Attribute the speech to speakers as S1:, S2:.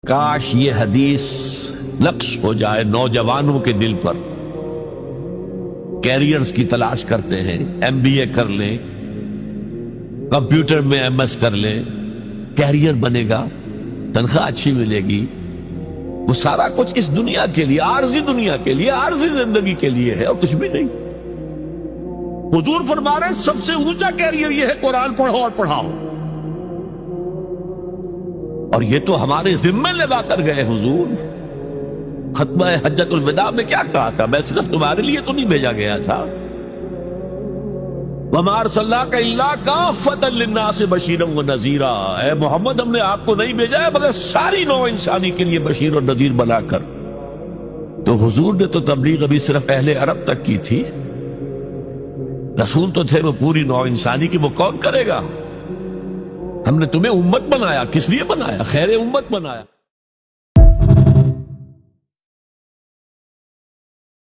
S1: کاش یہ حدیث نقش ہو جائے نوجوانوں کے دل پر۔ کیریئرز کی تلاش کرتے ہیں، ایم بی اے کر لیں، کمپیوٹر میں ایم ایس کر لیں، کیریئر بنے گا، تنخواہ اچھی ملے گی، وہ سارا کچھ اس دنیا کے لیے، عارضی دنیا کے لیے، عارضی زندگی کے لیے ہے اور کچھ بھی نہیں۔ حضور فرما رہے ہیں سب سے اونچا کیریئر یہ ہے قرآن پڑھو اور پڑھاؤ، اور یہ تو ہمارے ذمہ لگا کر گئے حضور۔ ختمہ حجۃ الوداع میں کیا کہا تھا؟ میں صرف تمہارے لیے تو نہیں بھیجا گیا تھا، وَمَا أَرْسَلْنَاكَ إِلَّا كَافَّةً لِلنَّاسِ بَشِيرًا وَنَذِيرًا۔ اے محمد، ہم نے آپ کو نہیں بھیجا ہے مگر ساری نوع انسانی کے لیے بشیر اور نذیر بنا کر۔ تو حضور نے تو تبلیغ ابھی صرف اہل عرب تک کی تھی، رسول تو تھے وہ پوری نوع انسانی کی، وہ کون کرے گا؟ ہم نے تمہیں امت بنایا، کس لیے بنایا؟ خیر امت بنایا۔